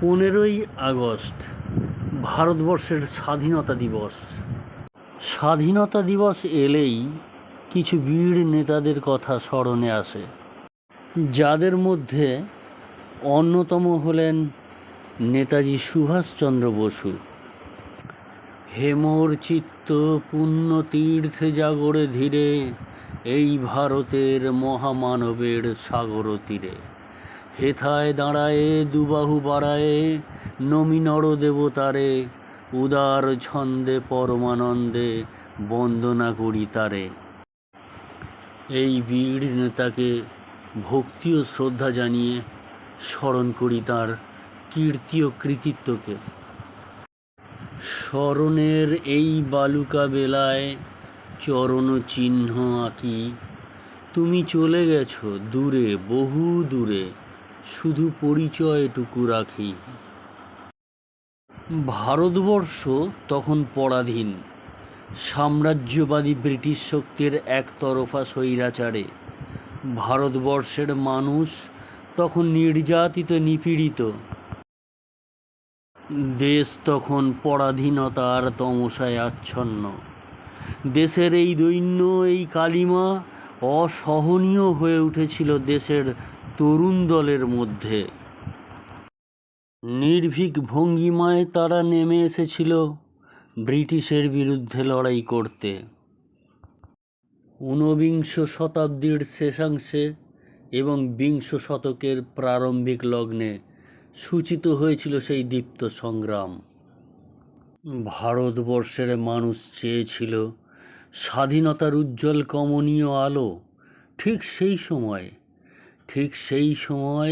15ই August ভারতবর্ষের স্বাধীনতা দিবস। স্বাধীনতা দিবস এলেই কিছু বীর নেতাদের কথা স্মরণে আসে, যাদের মধ্যে অন্যতম হলেন নেতাজি সুভাষচন্দ্র বসু। হেমর চিত্ত পুণ্য তীর্থে জাগরে ধীরে, এই ভারতের মহামানবের সাগর তীরে। হেথায় দাঁড়ায়ে দুবাহু বাড়ায়ে, নমি নর দেবতারে, উদার ছন্দে পরমানন্দে বন্দনা করি তারে। এই বীর নেতাকে ভক্তি ও শ্রদ্ধা জানিয়ে স্মরণ করি তাঁর কীর্তি ও কৃতিত্বকে। স্মরণের এই বালুকা বেলায় চরণ চিহ্ন আঁকি, তুমি চলে গেছো দূরে বহু দূরে, শুধু পরিচয়টুকু রাখি। ভারতবর্ষ তখন পরাধীন সাম্রাজ্যবাদী ব্রিটিশ শক্তির একতরফা স্বৈরাচারে। ভারতবর্ষের মানুষ তখন নির্যাতিত নিপীড়িত। দেশ তখন পরাধীনতার তমসায় আচ্ছন্ন। দেশের এই দৈন্য, এই কালিমা অসহনীয় হয়ে উঠেছিল দেশের তরুণ দলের মধ্যে। নির্ভীক ভঙ্গিমায় তারা নেমে এসেছিল ব্রিটিশের বিরুদ্ধে লড়াই করতে। ঊনবিংশ শতাব্দীর শেষাংশে এবং বিংশ শতকের প্রারম্ভিক লগ্নে সূচিত হয়েছিল সেই দীপ্ত সংগ্রাম। ভারতবর্ষের মানুষ চেয়েছিল স্বাধীনতার উজ্জ্বল কমনীয় আলো। ঠিক সেই সময়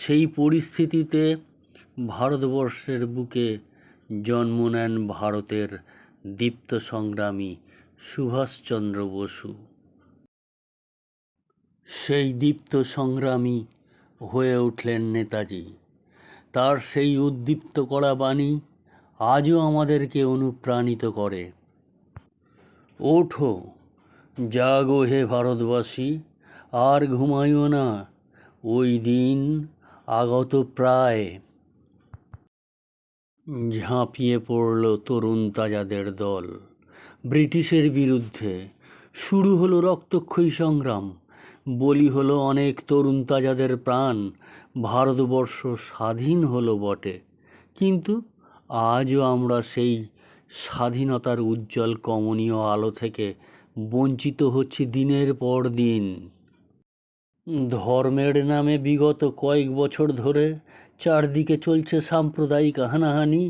সেই পরিস্থিতিতে ভারতবর্ষের বুকে জন্ম নেন ভারতের দীপ্ত সংগ্রামী সুভাষচন্দ্র বসু। সেই দীপ্ত সংগ্রামী হয়ে উঠলেন নেতাজি। তার সেই উদ্দীপ্ত করা বাণী আজও আমাদেরকে অনুপ্রাণিত করে। ওঠো, জাগো হে ভারতবাসী, আর ঘুমাইও না, ওই দিন আগত প্রায়। ঝাঁপিয়ে পড়ল তরুণ তাজাদের দল ব্রিটিশের বিরুদ্ধে। শুরু হলো রক্তক্ষয়ী সংগ্রাম। বলি হলো অনেক তরুণ তাজাদের প্রাণ। ভারতবর্ষ স্বাধীন হলো বটে, কিন্তু আজও আমরা সেই স্বাধীনতার উজ্জ্বল কমনীয় আলো থেকে বঞ্চিত হচ্ছি দিনের পর দিন। ধর্মের নামে বিগত কয়েক বছর ধরে চারদিকে চলছে সাম্প্রদায়িক হানাহানি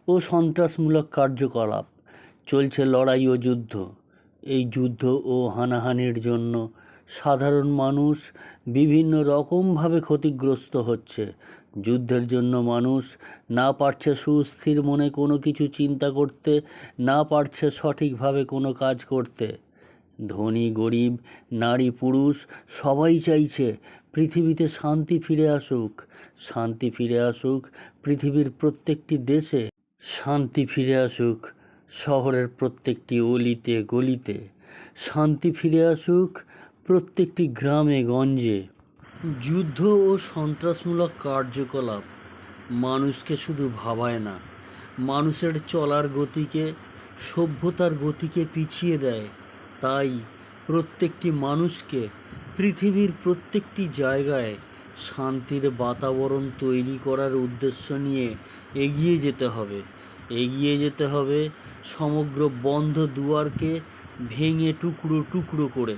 ও সন্ত্রাসমূলক কার্যকলাপ। চলছে লড়াই ও যুদ্ধ। এই যুদ্ধ ও হানাহানির জন্য সাধারণ মানুষ বিভিন্ন রকমভাবে ক্ষতিগ্রস্ত হচ্ছে। যুদ্ধের জন্য মানুষ না পারছে সুস্থির মনে কোনো কিছু চিন্তা করতে, না পারছে সঠিকভাবে কোনো কাজ করতে। ধনী গরিব, নারী পুরুষ সবাই চাইছে পৃথিবীতে শান্তি ফিরে আসুক। শান্তি ফিরে আসুক পৃথিবীর প্রত্যেকটি দেশে। শান্তি ফিরে আসুক শহরের প্রত্যেকটি অলিতে গলিতে। শান্তি ফিরে আসুক প্রত্যেকটি গ্রামে গঞ্জে। যুদ্ধ ও সন্ত্রাসমূলক কার্যকলাপ মানুষকে শুধু ভাবায় না, মানুষের চলার গতিকে, সভ্যতার গতিকে পিছিয়ে দেয়। তাই প্রত্যেকটি মানুষকে পৃথিবীর প্রত্যেকটি জায়গায় শান্তির বাতাবরণ তৈরি করার উদ্দেশ্য নিয়ে এগিয়ে যেতে হবে সমগ্র বন্ধ দুয়ারকে ভেঙে টুকরো টুকরো করে।